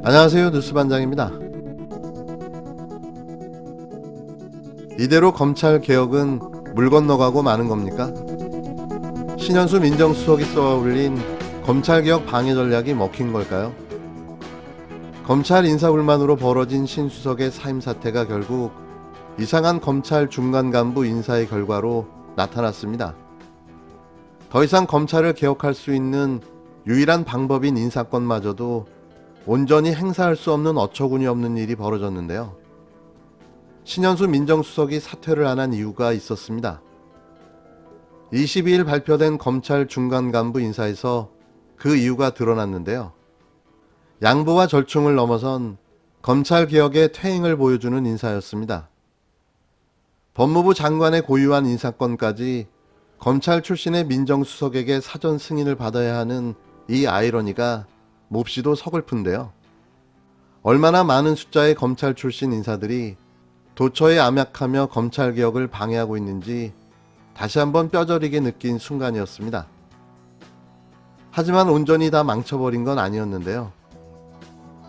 안녕하세요. 뉴스반장입니다. 이대로 검찰 개혁은 물 건너가고 마는 겁니까? 신현수 민정수석이 쏘아올린 검찰개혁 방해 전략이 먹힌 걸까요? 검찰 인사불만으로 벌어진 신수석의 사임 사태가 결국 이상한 검찰 중간 간부 인사의 결과로 나타났습니다. 더 이상 검찰을 개혁할 수 있는 유일한 방법인 인사권마저도 온전히 행사할 수 없는 어처구니 없는 일이 벌어졌는데요. 신현수 민정수석이 사퇴를 안 한 이유가 있었습니다. 22일 발표된 검찰 중간 간부 인사에서 그 이유가 드러났는데요. 양보와 절충을 넘어선 검찰 개혁의 퇴행을 보여주는 인사였습니다. 법무부 장관의 고유한 인사권까지 검찰 출신의 민정수석에게 사전 승인을 받아야 하는 이 아이러니가 몹시도 서글픈데요. 얼마나 많은 숫자의 검찰 출신 인사들이 도처에 암약하며 검찰 개혁을 방해하고 있는지 다시 한번 뼈저리게 느낀 순간이었습니다. 하지만 온전히 다 망쳐버린 건 아니었는데요.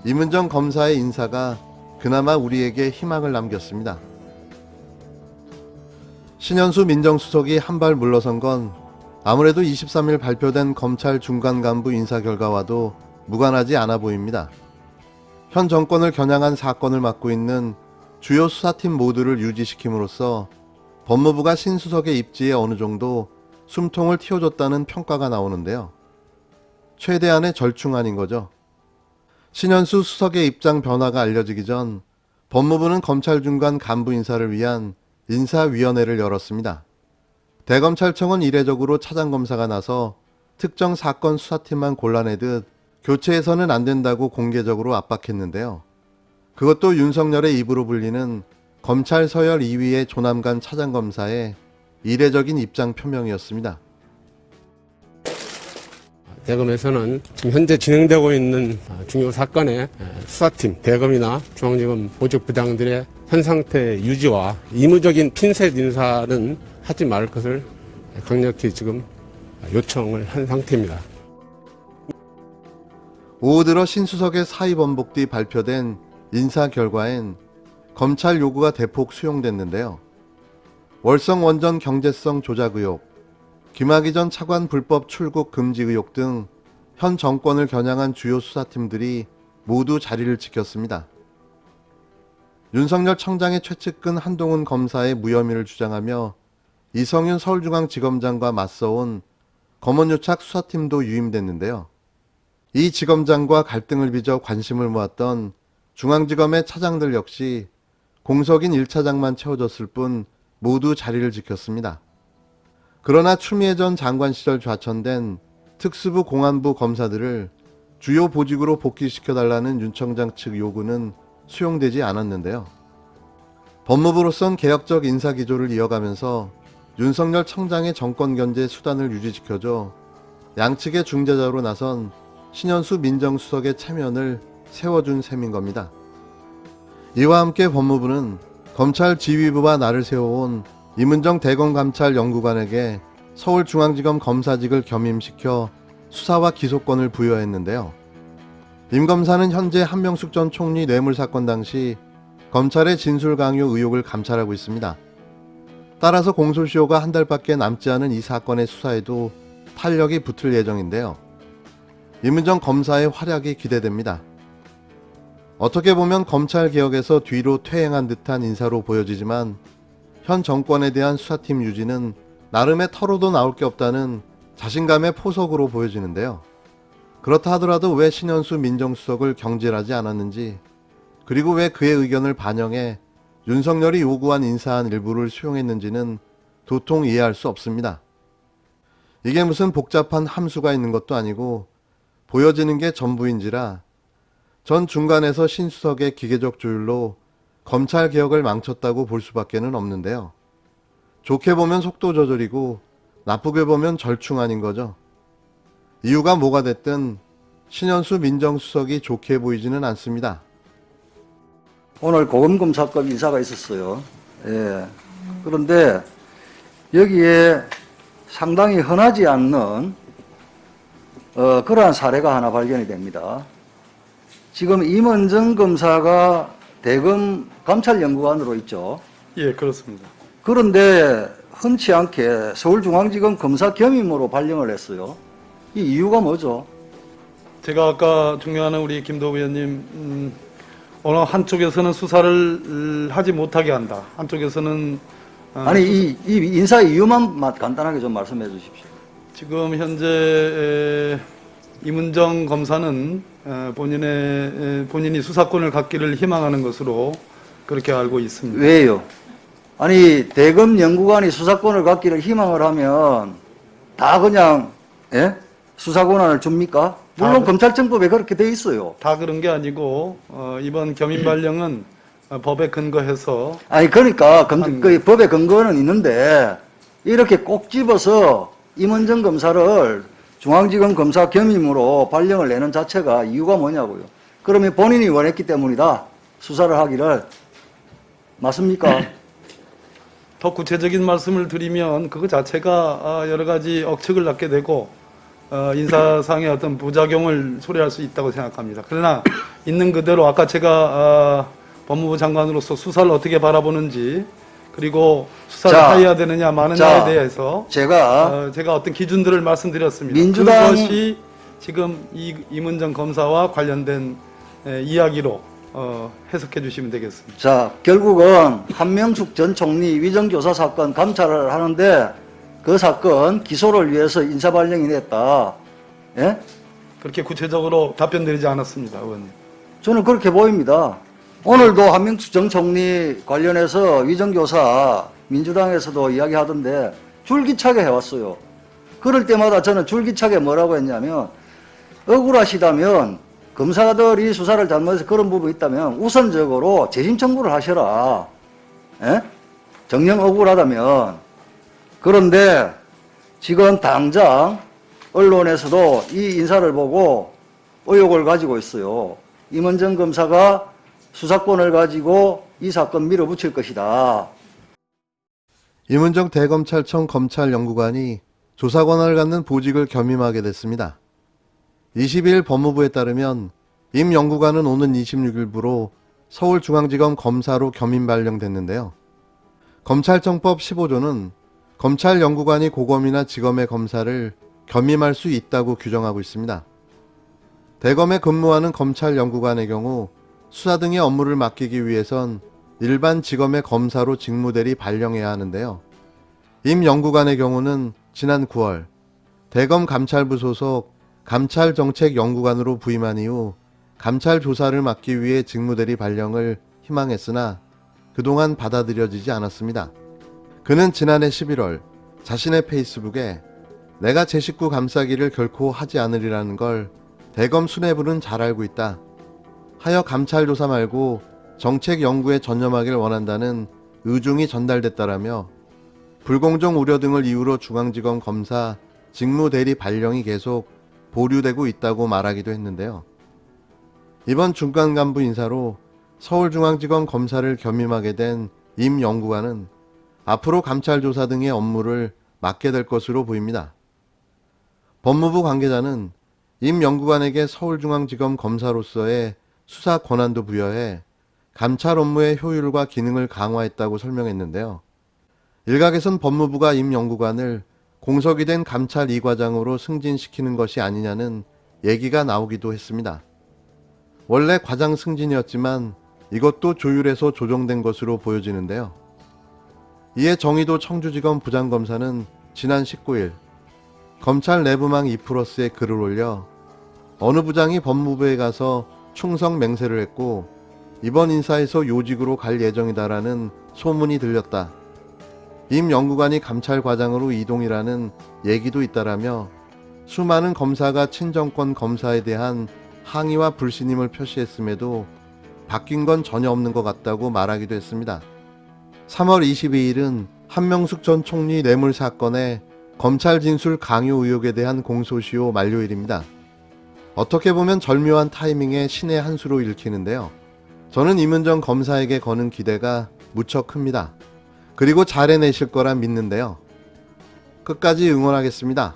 임은정 검사의 인사가 그나마 우리에게 희망을 남겼습니다. 신현수 민정수석이 한 발 물러선 건 아무래도 23일 발표된 검찰 중간 간부 인사 결과와도 무관하지 않아 보입니다. 현 정권을 겨냥한 사건을 맡고 있는 주요 수사팀 모두를 유지시킴으로써 법무부가 신수석의 입지에 어느 정도 숨통을 틔워줬다는 평가가 나오는데요. 최대한의 절충 아닌 거죠. 신현수 수석의 입장 변화가 알려지기 전 법무부는 검찰 중간 간부 인사를 위한 인사위원회를 열었습니다. 대검찰청은 이례적으로 차장검사가 나서 특정 사건 수사팀만 골라내듯 교체해서는 안 된다고 공개적으로 압박했는데요. 그것도 윤석열의 입으로 불리는 검찰 서열 2위의 조남관 차장검사의 이례적인 입장 표명이었습니다. 대검에서는 지금 현재 진행되고 있는 중요 사건의 수사팀, 대검이나 중앙지검 보직부장들의 현 상태 유지와 의무적인 핀셋 인사는 하지 말 것을 강력히 지금 요청을 한 상태입니다. 오후 들어 신수석의 사의 번복 뒤 발표된 인사 결과엔 검찰 요구가 대폭 수용됐는데요. 월성 원전 경제성 조작 의혹, 김학의 전 차관 불법 출국 금지 의혹 등 현 정권을 겨냥한 주요 수사팀들이 모두 자리를 지켰습니다. 윤석열 청장의 최측근 한동훈 검사의 무혐의를 주장하며 이성윤 서울중앙지검장과 맞서온 검언유착 수사팀도 유임됐는데요. 이 지검장과 갈등을 빚어 관심을 모았던 중앙지검의 차장들 역시 공석인 1차장만 채워졌을 뿐 모두 자리를 지켰습니다. 그러나 추미애 전 장관 시절 좌천된 특수부 공안부 검사들을 주요 보직으로 복귀시켜달라는 윤 청장 측 요구는 수용되지 않았는데요. 법무부로선 개혁적 인사기조를 이어가면서 윤석열 청장의 정권 견제 수단을 유지시켜줘 양측의 중재자로 나선 신현수 민정수석의 체면을 세워준 셈인 겁니다. 이와 함께 법무부는 검찰 지휘부와 나를 세워온 임은정 대검감찰연구관에게 서울중앙지검 검사직을 겸임시켜 수사와 기소권을 부여했는데요. 임 검사는 현재 한명숙 전 총리 뇌물사건 당시 검찰의 진술 강요 의혹을 감찰하고 있습니다. 따라서 공소시효가 한 달밖에 남지 않은 이 사건의 수사에도 탄력이 붙을 예정인데요. 임은정 검사의 활약이 기대됩니다. 어떻게 보면 검찰 개혁에서 뒤로 퇴행한 듯한 인사로 보여지지만 현 정권에 대한 수사팀 유지는 나름의 털어도 나올 게 없다는 자신감의 포석으로 보여지는데요. 그렇다 하더라도 왜 신현수 민정수석을 경질하지 않았는지, 그리고 왜 그의 의견을 반영해 윤석열이 요구한 인사안 일부를 수용했는지는 도통 이해할 수 없습니다. 이게 무슨 복잡한 함수가 있는 것도 아니고 보여지는 게 전부인지라 전 중간에서 신수석의 기계적 조율로 검찰 개혁을 망쳤다고 볼 수밖에는 없는데요. 좋게 보면 속도 조절이고 나쁘게 보면 절충 아닌 거죠. 이유가 뭐가 됐든 신현수 민정수석이 좋게 보이지는 않습니다. 오늘 고검검사급 인사가 있었어요. 예. 그런데 여기에 상당히 흔하지 않는 그러한 사례가 하나 발견이 됩니다. 지금 임은정 검사가 대검 감찰연구관으로 있죠. 예, 그렇습니다. 그런데 흔치 않게 서울중앙지검 검사 겸임으로 발령을 했어요. 이 이유가 뭐죠? 제가 아까 존경하는 우리 김도우 의원님, 어느 한쪽에서는 수사를 하지 못하게 한다. 한쪽에서는 아니 이 인사 이유만 간단하게 좀 말씀해 주십시오. 지금 현재 임은정 검사는 본인이 수사권을 갖기를 희망하는 것으로 그렇게 알고 있습니다. 왜요? 아니 대검 연구관이 수사권을 갖기를 희망을 하면 다 그냥 수사 권한을 줍니까? 물론 검찰청법에 그렇게 돼 있어요. 다 그런 게 아니고 이번 겸임 발령은 법에 근거해서 아니 그러니까 그 법의 근거는 있는데 이렇게 꼭 집어서 임은정 검사를 중앙지검 검사 겸임으로 발령을 내는 자체가 이유가 뭐냐고요. 그러면 본인이 원했기 때문이다. 수사를 하기를. 맞습니까? 더 구체적인 말씀을 드리면 그거 자체가 여러 가지 억측을 낳게 되고 인사상의 어떤 부작용을 초래할 수 있다고 생각합니다. 그러나 있는 그대로 아까 제가 법무부 장관으로서 수사를 어떻게 바라보는지 그리고 수사를 해야 되느냐 마느냐에 대해서 제가 어떤 기준들을 말씀드렸습니다. 민주당 그것이 지금 임은정 검사와 관련된 이야기로 해석해 주시면 되겠습니다. 자, 결국은 한명숙 전 총리 위정교사 사건 감찰을 하는데 그 사건 기소를 위해서 인사발령이 냈다. 예? 그렇게 구체적으로 답변 드리지 않았습니다, 의원님. 저는 그렇게 보입니다. 오늘도 한명숙 전 총리 관련해서 위정교사 민주당에서도 이야기하던데 줄기차게 해왔어요. 그럴 때마다 저는 줄기차게 뭐라고 했냐면 억울하시다면 검사들이 수사를 잘못해서 그런 부분이 있다면 우선적으로 재심 청구를 하셔라. 예? 정녕 억울하다면. 그런데 지금 당장 언론에서도 이 인사를 보고 의혹을 가지고 있어요. 임은정 검사가 수사권을 가지고 이 사건 밀어붙일 것이다. 임은정 대검찰청 검찰연구관이 조사 권한을 갖는 보직을 겸임하게 됐습니다. 22일 법무부에 따르면 임 연구관은 오는 26일부로 서울중앙지검 검사로 겸임 발령됐는데요. 검찰청법 15조는 검찰연구관이 고검이나 지검의 검사를 겸임할 수 있다고 규정하고 있습니다. 대검에 근무하는 검찰연구관의 경우 수사 등의 업무를 맡기기 위해선 일반 지검의 검사로 직무대리 발령해야 하는데요. 임 연구관의 경우는 지난 9월 대검 감찰부 소속 감찰정책연구관으로 부임한 이후 감찰 조사를 맡기 위해 직무대리 발령을 희망했으나 그동안 받아들여지지 않았습니다. 그는 지난해 11월 자신의 페이스북에 내가 제 식구 감싸기를 결코 하지 않으리라는 걸 대검 수뇌부는 잘 알고 있다. 하여 감찰 조사 말고 정책 연구에 전념하길 원한다는 의중이 전달됐다라며 불공정 우려 등을 이유로 중앙지검 검사 직무대리 발령이 계속 보류되고 있다고 말하기도 했는데요. 이번 중간 간부 인사로 서울중앙지검 검사를 겸임하게 된 임 연구관은 앞으로 감찰 조사 등의 업무를 맡게 될 것으로 보입니다. 법무부 관계자는 임 연구관에게 서울중앙지검 검사로서의 수사 권한도 부여해 감찰 업무의 효율과 기능을 강화했다고 설명했는데요. 일각에선 법무부가 임 연구관을 공석이 된 감찰 2과장으로 승진시키는 것이 아니냐는 얘기가 나오기도 했습니다. 원래 과장 승진이었지만 이것도 조율해서 조정된 것으로 보여지는데요. 이에 정의도 청주지검 부장검사는 지난 19일 검찰 내부망 2+에 글을 올려 어느 부장이 법무부에 가서 충성 맹세를 했고 이번 인사에서 요직으로 갈 예정이다라는 소문이 들렸다. 임 연구관이 감찰과장으로 이동이라는 얘기도 있다라며 수많은 검사가 친정권 검사에 대한 항의와 불신임을 표시했음에도 바뀐 건 전혀 없는 것 같다고 말하기도 했습니다. 3월 22일은 한명숙 전 총리 뇌물 사건의 검찰 진술 강요 의혹에 대한 공소시효 만료일입니다. 어떻게 보면 절묘한 타이밍에 신의 한 수로 읽히는데요. 저는 임은정 검사에게 거는 기대가 무척 큽니다. 그리고 잘 해내실 거라 믿는데요. 끝까지 응원하겠습니다.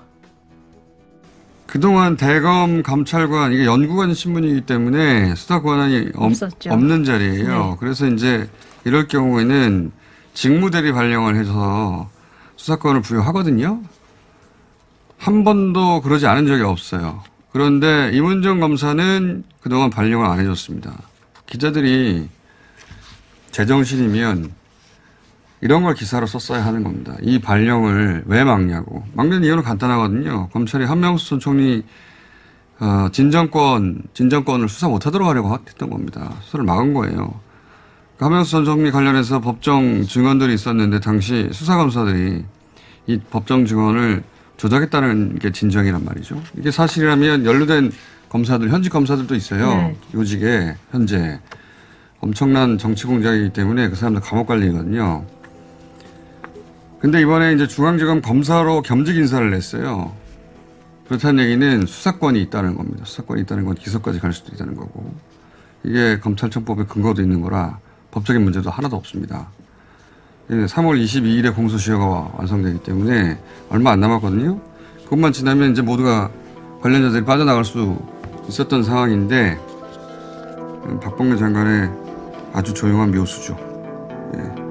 그동안 대검 감찰관 이게 연구관 신분이기 때문에 수사 권한이 없었죠. 없는 자리예요. 네. 그래서 이제 이럴 경우에는 직무대리 발령을 해서 수사권을 부여하거든요. 한 번도 그러지 않은 적이 없어요. 그런데 임은정 검사는 그동안 발령을 안 해줬습니다. 기자들이 제정신이면 이런 걸 기사로 썼어야 하는 겁니다. 이 발령을 왜 막냐고. 막는 이유는 간단하거든요. 검찰이 한명수 전 총리 진정권을 수사 못하도록 하려고 했던 겁니다. 수사를 막은 거예요. 한명수 전 총리 관련해서 법정 증언들이 있었는데 당시 수사검사들이 이 법정 증언을 조작했다는 게 진정이란 말이죠. 이게 사실이라면 연루된 검사들, 현직 검사들도 있어요. 네. 요직에 현재 엄청난 정치 공작이기 때문에 그 사람들 감옥 갈 일이거든요. 근데 이번에 이제 중앙지검 검사로 겸직 인사를 냈어요. 그렇다는 얘기는 수사권이 있다는 겁니다. 수사권이 있다는 건 기소까지 갈 수도 있다는 거고. 이게 검찰청법에 근거도 있는 거라 법적인 문제도 하나도 없습니다. 3월 22일에 공소시효가 완성되기 때문에 얼마 안 남았거든요. 그것만 지나면 이제 모두가 관련자들이 빠져나갈 수 있었던 상황인데 박봉계 장관의 아주 조용한 묘수죠. 예.